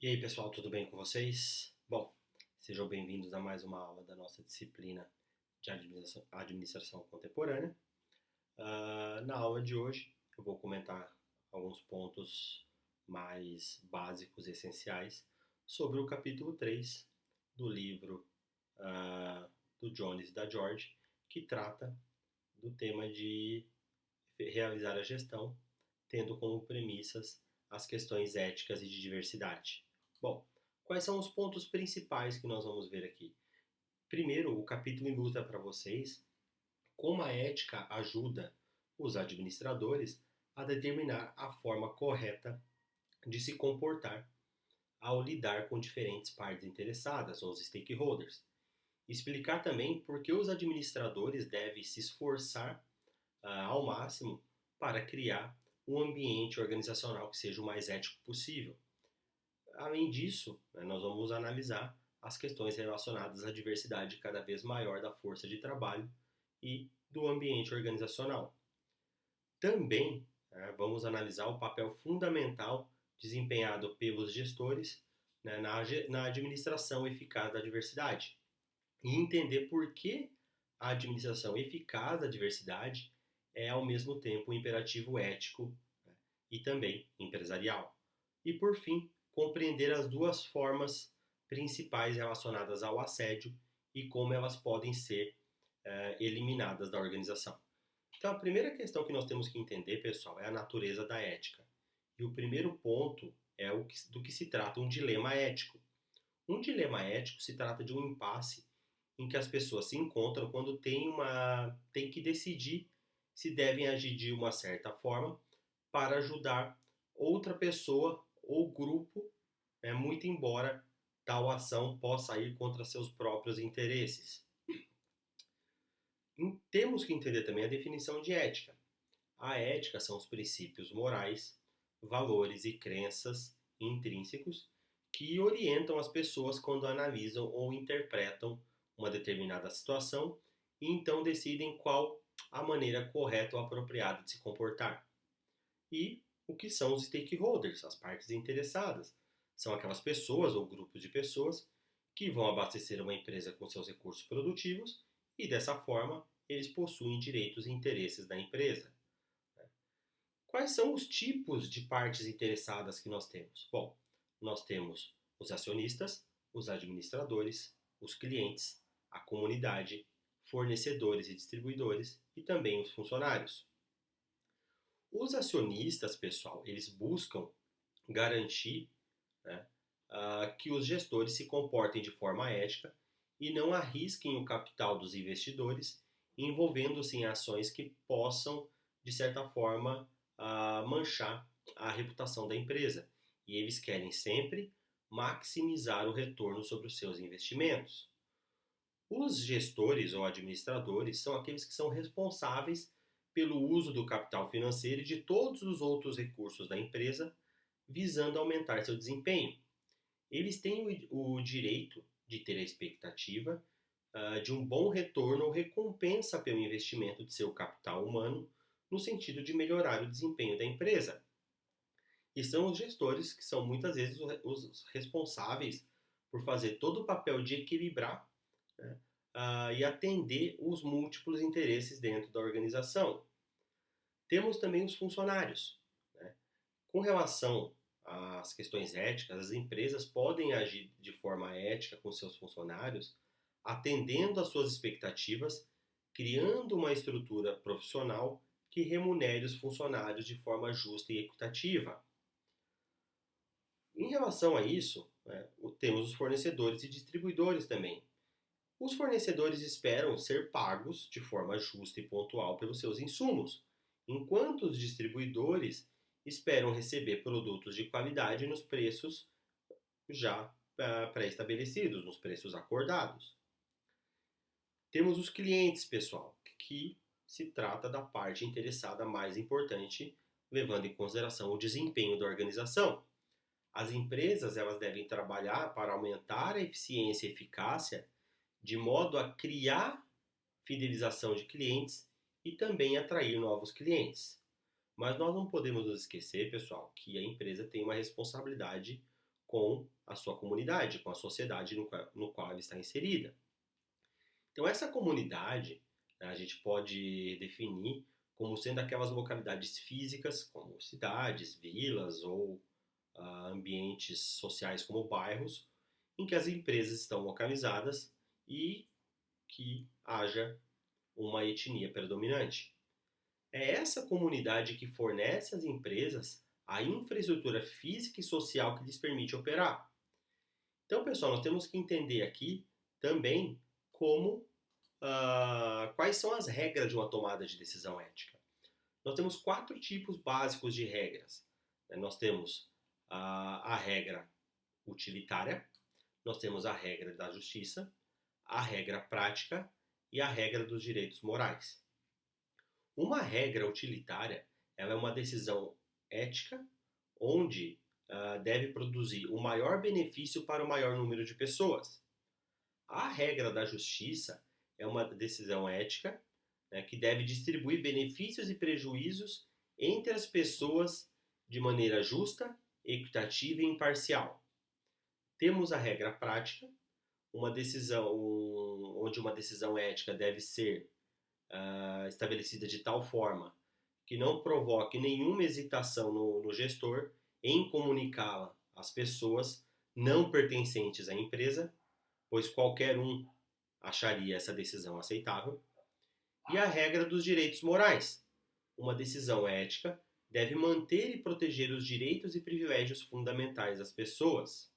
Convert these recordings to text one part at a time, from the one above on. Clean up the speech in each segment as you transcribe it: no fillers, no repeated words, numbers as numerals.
E aí, pessoal, tudo bem com vocês? Bom, sejam bem-vindos a mais uma aula da nossa disciplina de administração contemporânea. Na aula de hoje, eu vou comentar alguns pontos mais básicos e essenciais sobre o capítulo 3 do livro do Jones e da George, que trata do tema de realizar a gestão, tendo como premissas as questões éticas e de diversidade. Bom, quais são os pontos principais que nós vamos ver aqui? Primeiro, o capítulo ilustra para vocês como a ética ajuda os administradores a determinar a forma correta de se comportar ao lidar com diferentes partes interessadas, ou os stakeholders. Explicar também por que os administradores devem se esforçar ao máximo para criar um ambiente organizacional que seja o mais ético possível. Além disso, nós vamos analisar as questões relacionadas à diversidade cada vez maior da força de trabalho e do ambiente organizacional. Também vamos analisar o papel fundamental desempenhado pelos gestores na administração eficaz da diversidade e entender por que a administração eficaz da diversidade é ao mesmo tempo um imperativo ético e também empresarial. E por fim, compreender as duas formas principais relacionadas ao assédio e como elas podem ser eliminadas da organização. Então, a primeira questão que nós temos que entender, pessoal, é a natureza da ética. E o primeiro ponto é do que se trata um dilema ético. Um dilema ético se trata de um impasse em que as pessoas se encontram quando tem que decidir se devem agir de uma certa forma para ajudar outra pessoa ou grupo, muito embora tal ação possa ir contra seus próprios interesses. Temos que entender também a definição de ética. A ética são os princípios morais, valores e crenças intrínsecos que orientam as pessoas quando analisam ou interpretam uma determinada situação e então decidem qual a maneira correta ou apropriada de se comportar. E o que são os stakeholders, as partes interessadas? São aquelas pessoas ou grupos de pessoas que vão abastecer uma empresa com seus recursos produtivos e dessa forma eles possuem direitos e interesses da empresa. Quais são os tipos de partes interessadas que nós temos? Bom, nós temos os acionistas, os administradores, os clientes, a comunidade, fornecedores e distribuidores e também os funcionários. Os acionistas, pessoal, eles buscam garantir que os gestores se comportem de forma ética e não arrisquem o capital dos investidores envolvendo-se em ações que possam, de certa forma, manchar a reputação da empresa. E eles querem sempre maximizar o retorno sobre os seus investimentos. Os gestores ou administradores são aqueles que são responsáveis pelo uso do capital financeiro e de todos os outros recursos da empresa, visando aumentar seu desempenho. Eles têm o direito de ter a expectativa de um bom retorno ou recompensa pelo investimento de seu capital humano, no sentido de melhorar o desempenho da empresa. E são os gestores que são muitas vezes os responsáveis por fazer todo o papel de equilibrar e atender os múltiplos interesses dentro da organização. Temos também os funcionários. Com relação às questões éticas, as empresas podem agir de forma ética com seus funcionários, atendendo às suas expectativas, criando uma estrutura profissional que remunere os funcionários de forma justa e equitativa. Em relação a isso, temos os fornecedores e distribuidores também. Os fornecedores esperam ser pagos de forma justa e pontual pelos seus insumos, enquanto os distribuidores esperam receber produtos de qualidade nos preços já pré-estabelecidos, nos preços acordados. Temos os clientes, pessoal, que se trata da parte interessada mais importante, levando em consideração o desempenho da organização. As empresas elas devem trabalhar para aumentar a eficiência e eficácia de modo a criar fidelização de clientes e também atrair novos clientes. Mas nós não podemos nos esquecer, pessoal, que a empresa tem uma responsabilidade com a sua comunidade, com a sociedade no qual ela está inserida. Então, essa comunidade, né, a gente pode definir como sendo aquelas localidades físicas, como cidades, vilas ou ambientes sociais como bairros, em que as empresas estão localizadas e que haja uma etnia predominante. É essa comunidade que fornece às empresas a infraestrutura física e social que lhes permite operar. Então, pessoal, nós temos que entender aqui também como quais são as regras de uma tomada de decisão ética. Nós temos 4 tipos básicos de regras. Nós temos a regra utilitária, nós temos a regra da justiça, a regra prática e a regra dos direitos morais. Uma regra utilitária, ela é uma decisão ética onde deve produzir o maior benefício para o maior número de pessoas. A regra da justiça é uma decisão ética, né, que deve distribuir benefícios e prejuízos entre as pessoas de maneira justa, equitativa e imparcial. Temos a regra prática, onde uma decisão ética deve ser estabelecida de tal forma que não provoque nenhuma hesitação no gestor em comunicá-la às pessoas não pertencentes à empresa, pois qualquer um acharia essa decisão aceitável. E a regra dos direitos morais. Uma decisão ética deve manter e proteger os direitos e privilégios fundamentais das pessoas.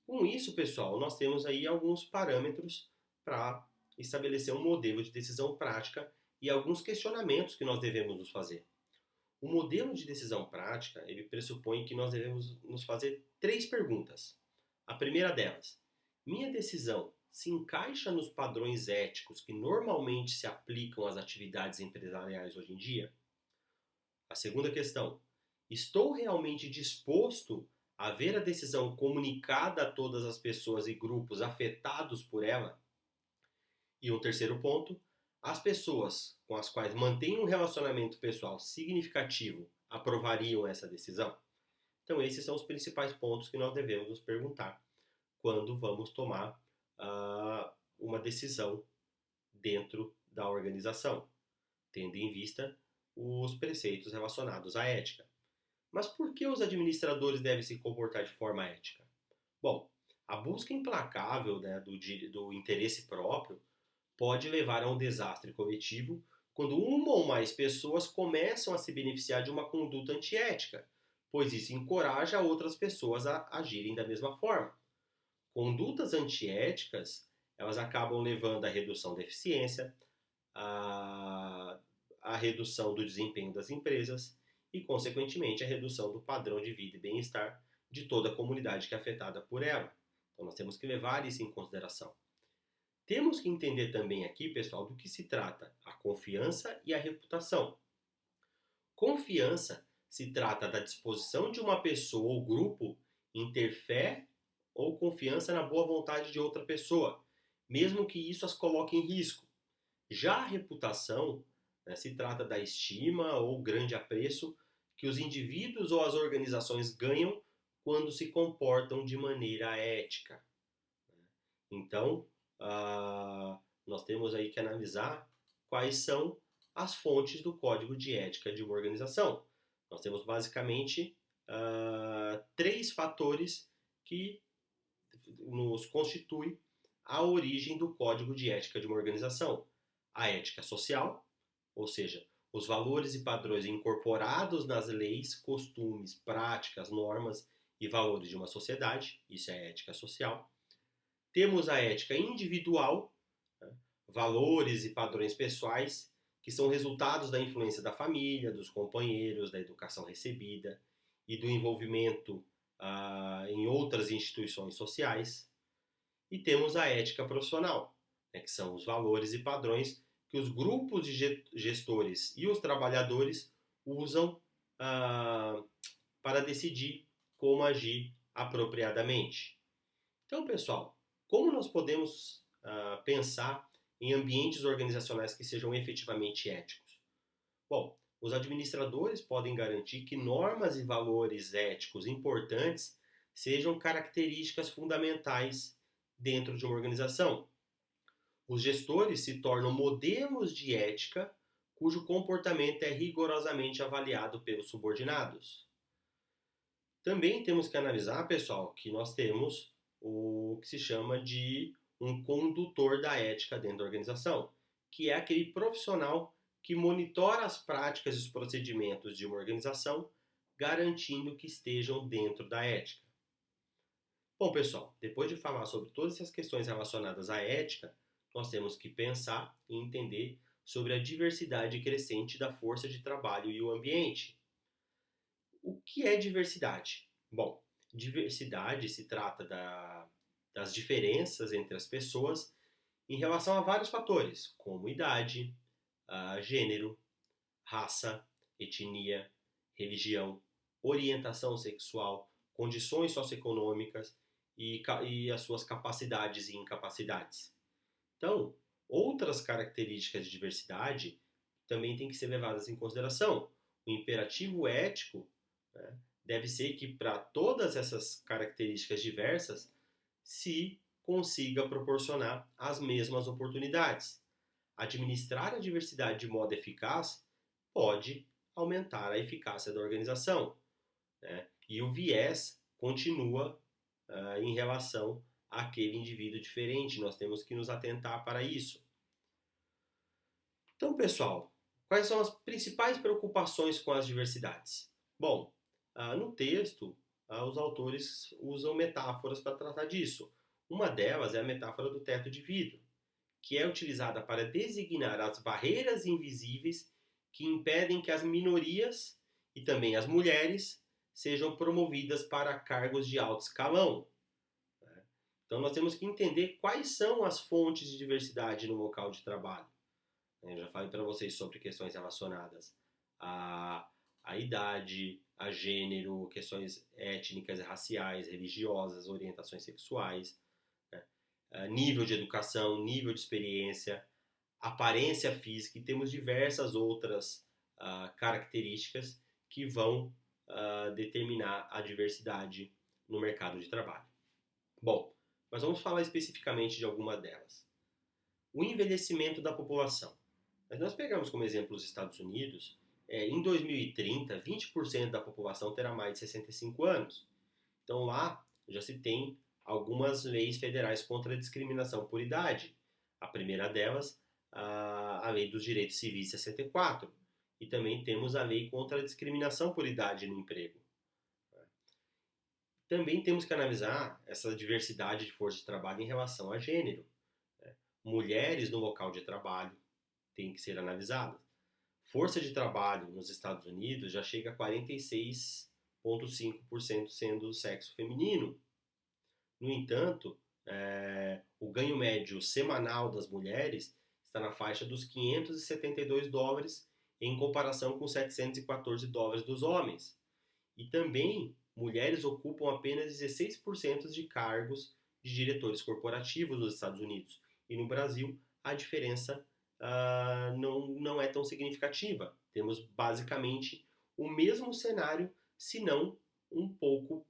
Com isso, pessoal, nós temos aí alguns parâmetros para estabelecer um modelo de decisão prática e alguns questionamentos que nós devemos nos fazer. O modelo de decisão prática, ele pressupõe que nós devemos nos fazer 3 perguntas. A primeira delas, minha decisão se encaixa nos padrões éticos que normalmente se aplicam às atividades empresariais hoje em dia? A segunda questão, estou realmente disposto a ver a decisão comunicada a todas as pessoas e grupos afetados por ela? E um terceiro ponto, as pessoas com as quais mantenho um relacionamento pessoal significativo aprovariam essa decisão? Então, esses são os principais pontos que nós devemos nos perguntar quando vamos tomar uma decisão dentro da organização, tendo em vista os preceitos relacionados à ética. Mas por que os administradores devem se comportar de forma ética? Bom, a busca implacável, né, do interesse próprio pode levar a um desastre coletivo quando uma ou mais pessoas começam a se beneficiar de uma conduta antiética, pois isso encoraja outras pessoas a agirem da mesma forma. Condutas antiéticas, elas acabam levando à redução da eficiência, à redução do desempenho das empresas e, consequentemente, à redução do padrão de vida e bem-estar de toda a comunidade que é afetada por ela. Então, nós temos que levar isso em consideração. Temos que entender também aqui, pessoal, do que se trata a confiança e a reputação. Confiança se trata da disposição de uma pessoa ou grupo em ter fé ou confiança na boa vontade de outra pessoa, mesmo que isso as coloque em risco. Já a reputação, né, se trata da estima ou grande apreço que os indivíduos ou as organizações ganham quando se comportam de maneira ética. Então, nós temos aí que analisar quais são as fontes do código de ética de uma organização. Nós temos basicamente 3 fatores que nos constituem a origem do código de ética de uma organização. A ética social, ou seja, os valores e padrões incorporados nas leis, costumes, práticas, normas e valores de uma sociedade, isso é a ética social. Temos a ética individual, né, valores e padrões pessoais, que são resultados da influência da família, dos companheiros, da educação recebida e do envolvimento em outras instituições sociais. E temos a ética profissional, né, que são os valores e padrões que os grupos de gestores e os trabalhadores usam para decidir como agir apropriadamente. Então, pessoal, como nós podemos pensar em ambientes organizacionais que sejam efetivamente éticos? Bom, Os administradores podem garantir que normas e valores éticos importantes sejam características fundamentais dentro de uma organização. Os gestores se tornam modelos de ética cujo comportamento é rigorosamente avaliado pelos subordinados. Também temos que analisar, pessoal, que nós temos o que se chama de um condutor da ética dentro da organização, que é aquele profissional que monitora as práticas e os procedimentos de uma organização, garantindo que estejam dentro da ética. Bom, pessoal, depois de falar sobre todas essas questões relacionadas à ética, nós temos que pensar e entender sobre a diversidade crescente da força de trabalho e o ambiente. O que é diversidade? Bom, diversidade se trata das diferenças entre as pessoas em relação a vários fatores, como idade, gênero, raça, etnia, religião, orientação sexual, condições socioeconômicas e as suas capacidades e incapacidades. Então, outras características de diversidade também têm que ser levadas em consideração. O imperativo ético, né, deve ser que para todas essas características diversas se consiga proporcionar as mesmas oportunidades. Administrar a diversidade de modo eficaz pode aumentar a eficácia da organização, né? E o viés continua em relação àquele indivíduo diferente. Nós temos que nos atentar para isso. Então, pessoal, quais são as principais preocupações com as diversidades? Bom, no texto, os autores usam metáforas para tratar disso. Uma delas é a metáfora do teto de vidro, que é utilizada para designar as barreiras invisíveis que impedem que as minorias e também as mulheres sejam promovidas para cargos de alto escalão. Então nós temos que entender quais são as fontes de diversidade no local de trabalho. Eu já falei para vocês sobre questões relacionadas à idade, a gênero, questões étnicas, raciais, religiosas, orientações sexuais, né? Nível de educação, nível de experiência, aparência física, e temos diversas outras características que vão determinar a diversidade no mercado de trabalho. Bom, mas vamos falar especificamente de alguma delas. O envelhecimento da população. Mas nós pegamos como exemplo os Estados Unidos. Em 2030, 20% da população terá mais de 65 anos. Então lá já se tem algumas leis federais contra a discriminação por idade. A primeira delas, a Lei dos Direitos Civis 64. E também temos a Lei contra a Discriminação por Idade no Emprego. Também temos que analisar essa diversidade de força de trabalho em relação a gênero. Mulheres no local de trabalho têm que ser analisadas. Força de trabalho nos Estados Unidos já chega a 46,5% sendo sexo feminino. No entanto, o ganho médio semanal das mulheres está na faixa dos $572 em comparação com $714 dos homens. E também mulheres ocupam apenas 16% de cargos de diretores corporativos nos Estados Unidos. E no Brasil, a diferença não é tão significativa. Temos basicamente o mesmo cenário, se não um pouco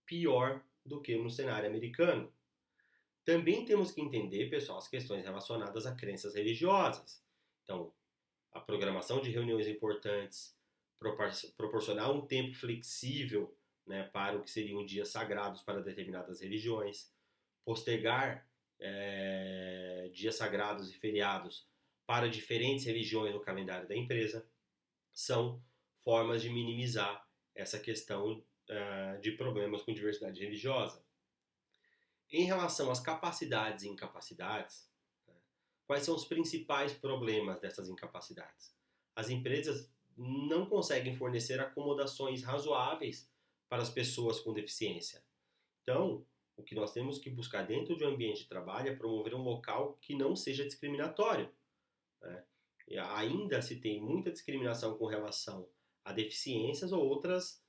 pior do que no cenário americano. Também temos que entender, pessoal, as questões relacionadas a crenças religiosas. Então, a programação de reuniões importantes, proporcionar um tempo flexível, né, para o que seriam dias sagrados para determinadas religiões, postergar dias sagrados e feriados para diferentes religiões no calendário da empresa, são formas de minimizar essa questão de problemas com diversidade religiosa. Em relação às capacidades e incapacidades, quais são os principais problemas dessas incapacidades? As empresas não conseguem fornecer acomodações razoáveis para as pessoas com deficiência. Então, o que nós temos que buscar dentro de um ambiente de trabalho é promover um local que não seja discriminatório. E ainda se tem muita discriminação com relação a deficiências ou outras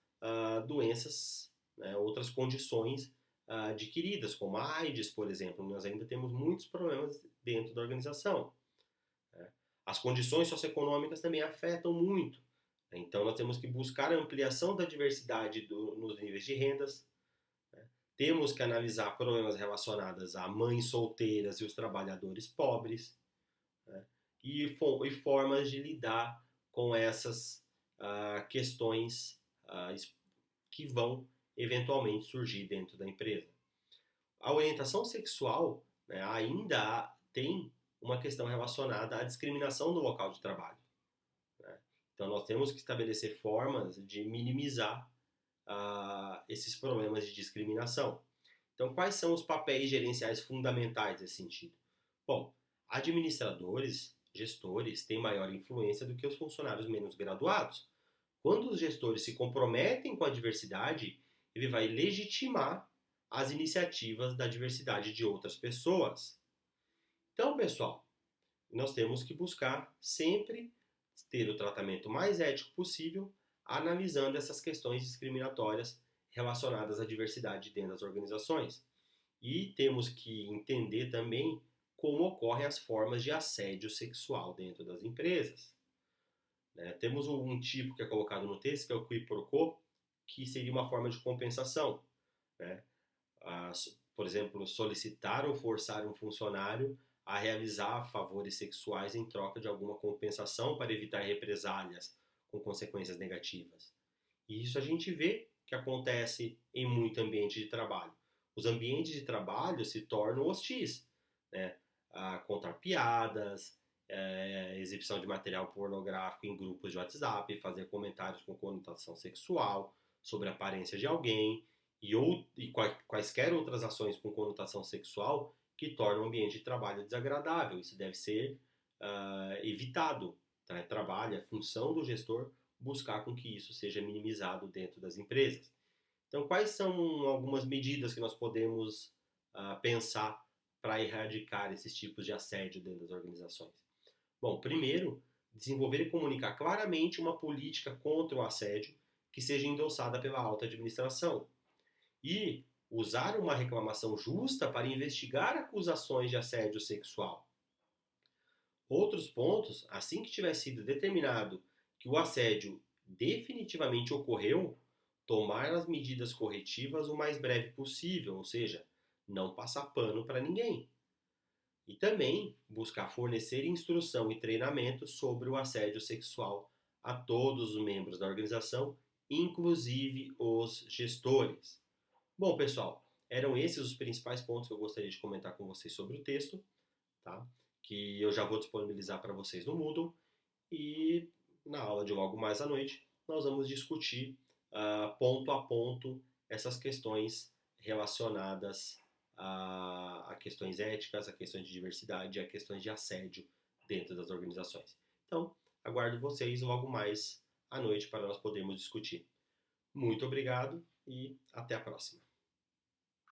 doenças, né, outras condições adquiridas, como a AIDS, por exemplo. Nós ainda temos muitos problemas dentro da organização. As condições socioeconômicas também afetam muito. Então, nós temos que buscar a ampliação da diversidade nos níveis de rendas. Temos que analisar problemas relacionados a mães solteiras e os trabalhadores pobres. Né? E formas de lidar com essas questões que vão eventualmente surgir dentro da empresa. A orientação sexual, né, ainda tem uma questão relacionada à discriminação no local de trabalho. Né? Então, nós temos que estabelecer formas de minimizar esses problemas de discriminação. Então, quais são os papéis gerenciais fundamentais nesse sentido? Bom, administradores, gestores, têm maior influência do que os funcionários menos graduados. Quando os gestores se comprometem com a diversidade, ele vai legitimar as iniciativas da diversidade de outras pessoas. Então, pessoal, nós temos que buscar sempre ter o tratamento mais ético possível, analisando essas questões discriminatórias relacionadas à diversidade dentro das organizações. E temos que entender também como ocorrem as formas de assédio sexual dentro das empresas. Né? Temos um tipo que é colocado no texto, que é o qui pro quo, que seria uma forma de compensação. Né? Por exemplo, solicitar ou forçar um funcionário a realizar favores sexuais em troca de alguma compensação para evitar represálias com consequências negativas. E isso a gente vê que acontece em muito ambiente de trabalho. Os ambientes de trabalho se tornam hostis, né? Contar piadas, exibição de material pornográfico em grupos de WhatsApp, fazer comentários com conotação sexual sobre a aparência de alguém e quaisquer outras ações com conotação sexual que tornam o ambiente de trabalho desagradável. Isso deve ser evitado. Tá? Trabalho, é função do gestor buscar com que isso seja minimizado dentro das empresas. Então, quais são algumas medidas que nós podemos pensar para erradicar esses tipos de assédio dentro das organizações? Bom, primeiro, desenvolver e comunicar claramente uma política contra o assédio que seja endossada pela alta administração. E usar uma reclamação justa para investigar acusações de assédio sexual. Outros pontos, assim que tiver sido determinado que o assédio definitivamente ocorreu, tomar as medidas corretivas o mais breve possível, ou seja, não passar pano para ninguém. E também buscar fornecer instrução e treinamento sobre o assédio sexual a todos os membros da organização, inclusive os gestores. Bom, pessoal, eram esses os principais pontos que eu gostaria de comentar com vocês sobre o texto, tá? Que eu já vou disponibilizar para vocês no Moodle. E na aula de logo mais à noite, nós vamos discutir ponto a ponto essas questões relacionadas a questões éticas, a questões de diversidade, a questões de assédio dentro das organizações. Então, aguardo vocês logo mais à noite para nós podermos discutir. Muito obrigado e até a próxima.